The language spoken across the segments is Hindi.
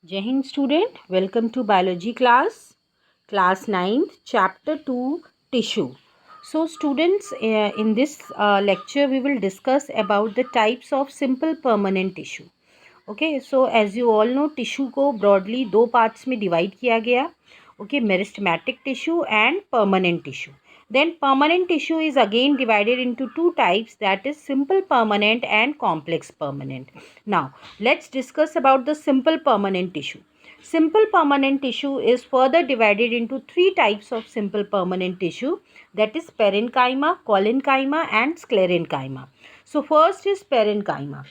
Jai Hind student, welcome to biology class 9th, chapter 2, tissue. So students, in this lecture we will discuss about the types of simple permanent tissue. Okay, so as you all know, tissue को broadly दो parts में divide किया गया. Okay, meristematic tissue and permanent tissue. Then permanent tissue is again divided into two types, that is simple permanent and complex permanent. Now let's discuss about the simple permanent tissue. Simple permanent tissue is further divided into three types of simple permanent tissue, that is parenchyma, collenchyma and sclerenchyma. So first is parenchyma.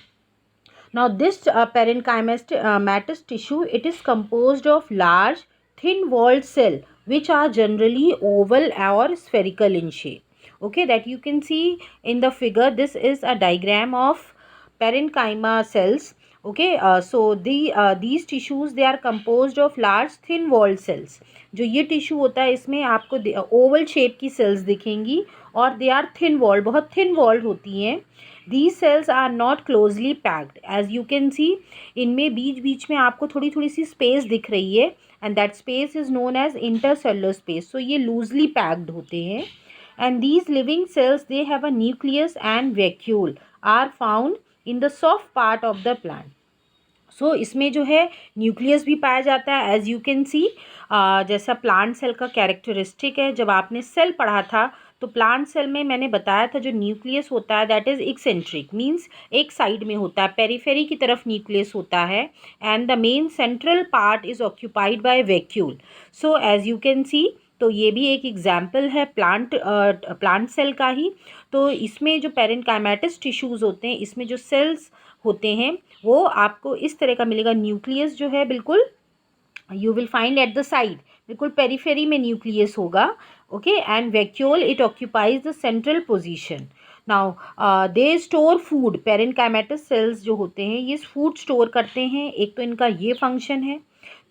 Now this parenchymatous tissue, it is composed of large thin walled cell which are generally oval or spherical in shape. Okay, that you can see in the figure. This is a diagram of parenchyma cells. Okay, so these tissues, they are composed of large thin walled cells. जो ये टिश्यू होता है इसमें आपको ओवल शेप की सेल्स दिखेंगी और दे आर थिन वॉल्ड, बहुत थिन वॉल्ड होती हैं. These cells are not closely packed. As you can see, इनमें बीच बीच में आपको थोड़ी थोड़ी सी स्पेस दिख रही है and that space is known as intercellular space. So ये loosely packed होते हैं. And these living cells, they have a nucleus and vacuole are found in the soft part of the plant. सो इसमें जो है न्यूक्लियस भी पाया जाता है. एज यू कैन सी, जैसा प्लांट सेल का कैरेक्टरिस्टिक है. जब आपने सेल पढ़ा था तो प्लांट सेल में मैंने बताया था जो न्यूक्लियस होता है दैट इज़ एक्सेंट्रिक, मींस एक साइड में होता है, पेरिफेरी की तरफ न्यूक्लियस होता है and the main central part is occupied by vacuole. So as you can see, तो ये भी एक एग्जाम्पल है प्लांट सेल का ही. तो इसमें जो पेरेन्काइमेटस टिश्यूज़ होते हैं, इसमें जो सेल्स होते हैं वो आपको इस तरह का मिलेगा. न्यूक्लियस जो है बिल्कुल you will find at the side, बिल्कुल पेरिफेरी में न्यूक्लियस होगा. Okay, and vacuole it occupies the central position. Now they store food. Parenchymatous cells जो होते हैं ये फूड स्टोर करते हैं. एक तो इनका ये फंक्शन है,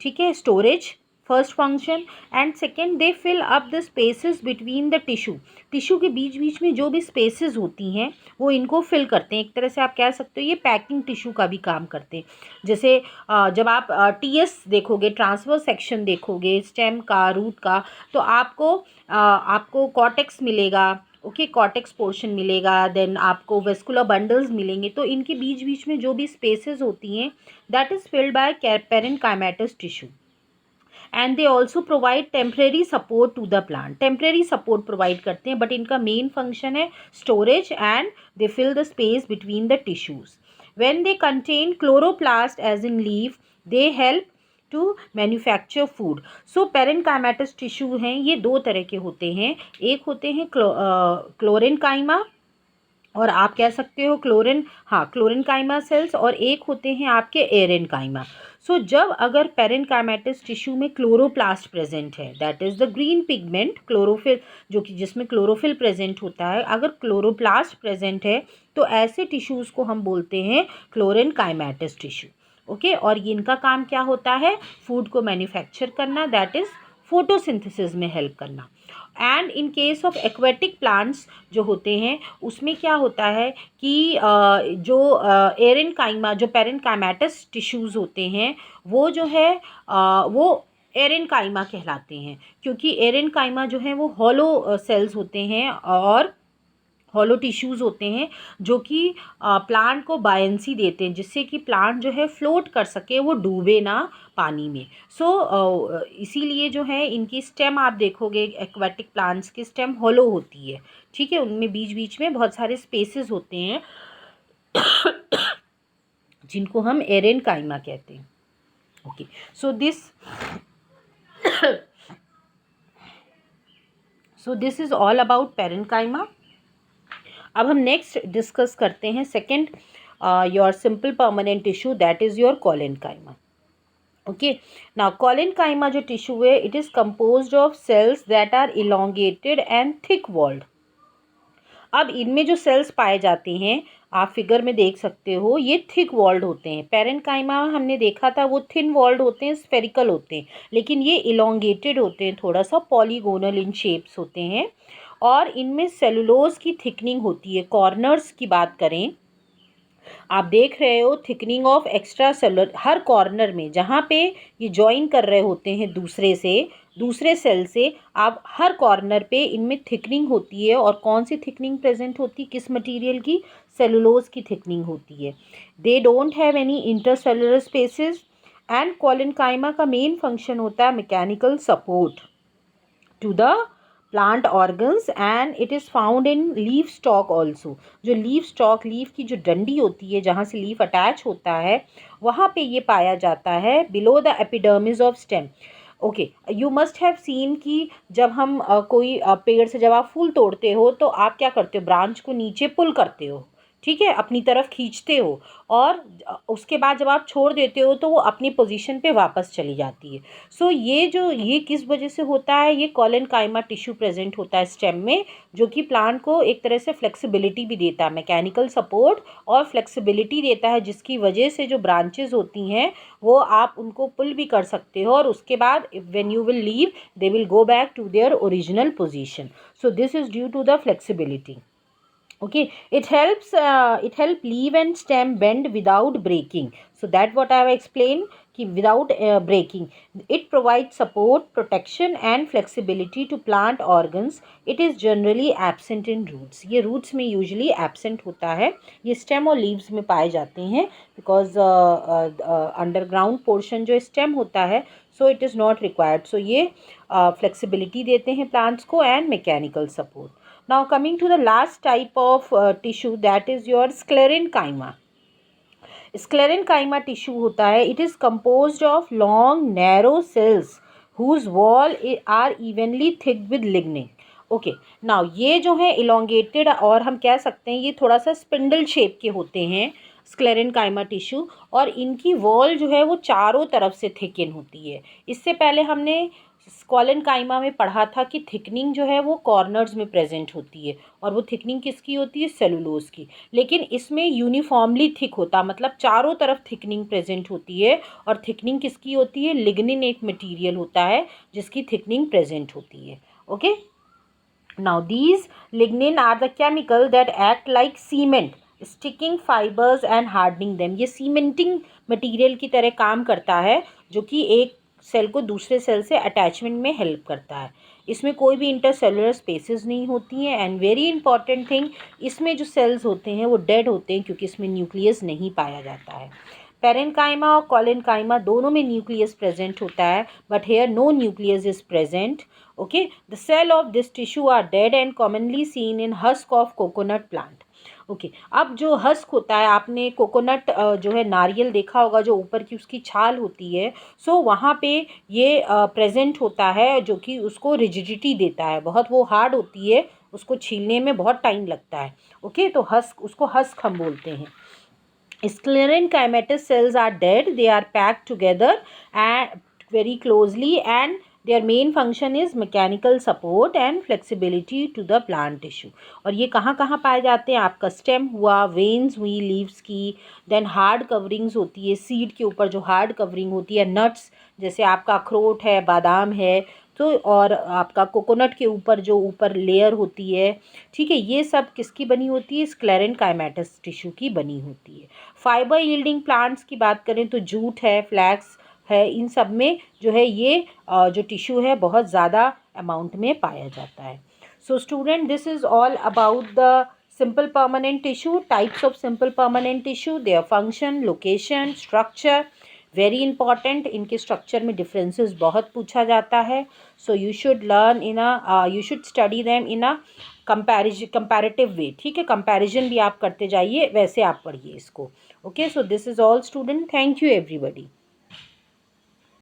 ठीक है, storage first function. And second, they fill up the spaces between the tissue के बीच बीच में जो भी स्पेसेस होती हैं वो इनको फिल करते हैं. एक तरह से आप कह सकते हो ये पैकिंग टिश्यू का भी काम करते हैं. जैसे जब आप टीएस देखोगे, ट्रांसफर सेक्शन देखोगे स्टेम का, रूट का, तो आपको कॉर्टेक्स मिलेगा. ओके, कॉर्टेक्स पोर्शन मिलेगा. देन आपको वेस्कुलर बंडल्स मिलेंगे. तो इनके बीच बीच में जो भी स्पेसेस होती हैं that is filled by parenchymatous tissue. And they also provide temporary support to the plant. Temporary support provide करते हैं बट इनका मेन फंक्शन है storage and they fill the space between the tissues. When they contain chloroplast as in leaf, they help to manufacture food. So parenchymatous tissue हैं ये दो तरह के होते हैं. एक होते हैं क्लोरेन्काइमा और आप कह सकते हो क्लोरेन्काइमा सेल्स, और एक होते हैं आपके एरेन्काइमा. सो जब अगर पेरेन्काइमेटस टिश्यू में क्लोरोप्लास्ट प्रेजेंट है, that is the green pigment chlorophyll, जो कि जिसमें क्लोरोफिल प्रेजेंट होता है, अगर क्लोरोप्लास्ट प्रेजेंट है तो ऐसे टिश्यूज़ को हम बोलते हैं क्लोरेन्काइमेटस टिश्यू. ओके, और ये इनका काम क्या होता है, फूड को मैन्युफैक्चर करना, दैट इज़ फोटोसिंथेसिस में हेल्प करना. And in case of aquatic plants जो होते हैं उसमें क्या होता है कि जो एरेन्काइमा, जो पेरेन्काइमेटस टिश्यूज़ होते हैं वो जो है वो एरेन्काइमा कहलाते हैं, क्योंकि एरेन्काइमा जो है वो हॉलो सेल्स होते हैं और हॉलो टिश्यूज़ होते हैं जो कि प्लांट को बायंसी देते हैं, जिससे कि प्लांट जो है फ्लोट कर सके, वो डूबे ना पानी में. सो इसीलिए जो है इनकी स्टेम आप देखोगे, एक्वेटिक प्लांट्स की स्टेम हॉलो होती है, ठीक है, उनमें बीच बीच में बहुत सारे स्पेसेस होते हैं जिनको हम एरेन्काइमा कहते हैं. Okay, so this is all about parenchyma. अब हम नेक्स्ट डिस्कस करते हैं second your simple permanent tissue, that is your collenchyma. Okay, now collenchyma जो टिश्यू है it is composed of cells that are elongated and thick walled. अब इनमें जो सेल्स पाए जाते हैं आप फिगर में देख सकते हो, ये थिक वॉल्ड होते हैं. पेरेन्काइमा हमने देखा था वो थिन वॉल्ड होते हैं, स्फेरिकल होते हैं, लेकिन ये इलोंगेटेड होते हैं, थोड़ा सा पॉलीगोनल इन शेप्स होते हैं. और इनमें सेलुलोज की थिकनिंग होती है. कॉर्नर्स की बात करें आप देख रहे हो thickening of extra cellular, her corner में जहाँ पे ये ज्वाइन कर रहे होते हैं दूसरे सेल से, आप हर कॉर्नर पे इनमें थिकनिंग होती है। और कौन सी थिकनिंग प्रेजेंट होती है, किस मटेरियल की, सेलुलोज की थिकनिंग होती है। They don't have any intercellular spaces and collenchyma का मेन फंक्शन होता है mechanical support to the plant organs and it is found in leaf stalk also. जो लीफ स्टॉक, लीफ की जो डंडी होती है जहाँ से लीफ अटैच होता है, वहाँ पे ये पाया जाता है below the epidermis of stem. Okay, you must have seen कि जब हम कोई पेड़ से जब आप फूल तोड़ते हो तो आप क्या करते हो, ब्रांच को नीचे पुल करते हो, ठीक है, अपनी तरफ खींचते हो, और उसके बाद जब आप छोड़ देते हो तो वो अपनी पोजीशन पे वापस चली जाती है। सो ये किस वजह से होता है, ये कोलिनकाइमा टिश्यू प्रेजेंट होता है स्टेम में, जो कि प्लांट को एक तरह से फ्लेक्सिबिलिटी भी देता है, मैकेनिकल सपोर्ट और फ्लेक्सिबिलिटी देता है, जिसकी वजह से जो ब्रांचेज होती हैं वो आप उनको पुल भी कर सकते हो, और उसके बाद when you will leave they will go back to their original position. So this is due to the flexibility. Okay, it help leaf and stem bend without breaking. So that what I have explained कि without breaking, it provides support, protection and flexibility to plant organs. It is generally absent in roots. ये roots में usually absent होता है, ये stem और leaves में पाए जाते हैं, because underground portion जो stem होता है, so it is not required. So ये flexibility देते हैं plants को and mechanical support. Now coming to the last type of tissue, that is your sclerenchyma. Sclerenchyma tissue होता है, it is composed of long narrow cells whose wall are evenly thicked with lignin. Okay, now ये जो है इलोंगेटेड, और हम कह सकते हैं ये थोड़ा सा स्पिंडल शेप के होते हैं स्क्लेरेनकाइमा टिश्यू, और इनकी वॉल जो है वो चारों तरफ से थिकन होती है। इससे पहले हमने कोलिनकाइमा में पढ़ा था कि थिकनिंग जो है वो कॉर्नर्स में प्रेजेंट होती है, और वो थिकनिंग किसकी होती है, सेलुलोज की। लेकिन इसमें यूनिफॉर्मली थिक होता, मतलब चारों तरफ थिकनिंग प्रेजेंट होती है, और थिकनिंग किसकी होती है, लिग्निन एक मटीरियल होता है जिसकी थिकनिंग प्रेजेंट होती है। Okay, now these lignin are the chemical that act like cement, sticking fibres and hardening them. ये सीमेंटिंग मटीरियल की तरह काम करता है, जो कि एक सेल को दूसरे सेल से अटैचमेंट में हेल्प करता है। इसमें कोई भी इंटरसेलुलर स्पेसेस नहीं होती हैं, एंड वेरी इंपॉर्टेंट थिंग, इसमें जो सेल्स होते हैं वो डेड होते हैं, क्योंकि इसमें न्यूक्लियस नहीं पाया जाता है। पेरेनकाइमा और कोलिनकाइमा दोनों में न्यूक्लियस प्रेजेंट होता है, but here no nucleus is present. Okay, the cell of this tissue are dead and commonly seen in husk of coconut plant. Okay, अब जो हस्क होता है, आपने कोकोनट जो है नारियल देखा होगा, जो ऊपर की उसकी छाल होती है, सो वहाँ पे ये प्रेजेंट होता है, जो कि उसको रिजिडिटी देता है, बहुत वो हार्ड होती है, उसको छीलने में बहुत टाइम लगता है। ओके, तो हस्क, उसको हस्क हम बोलते हैं। Sclerenchymatous cells are dead. They are packed together and very closely, and their main function is mechanical support and flexibility to the plant tissue. और ये कहाँ कहाँ पाए जाते हैं, आपका स्टेम हुआ, वेन्स हुई लीव्स की, देन हार्ड कवरिंग्स होती है, सीड के ऊपर जो हार्ड कवरिंग होती है, नट्स जैसे आपका अखरोट है, बादाम है, तो और आपका कोकोनट के ऊपर जो ऊपर लेयर होती है, ठीक है, ये सब किसकी बनी होती है, स्क्लेरेनकाइमेटस टिश्यू की बनी होती है। फाइबर यील्डिंग प्लांट्स की बात करें तो जूट है, फ्लैक्स है, इन सब में जो है ये जो टिश्यू है बहुत ज़्यादा अमाउंट में पाया जाता है। So student, this is all about the simple permanent tissue, types of simple permanent tissue, their function, location, structure, very important. इनके स्ट्रक्चर में डिफरेंसेस बहुत पूछा जाता है, so you should learn in you should study them in a comparative way, ठीक है, कंपैरिजन भी आप करते जाइए, वैसे आप पढ़िए इसको। Okay, so this is all student, thank you everybody.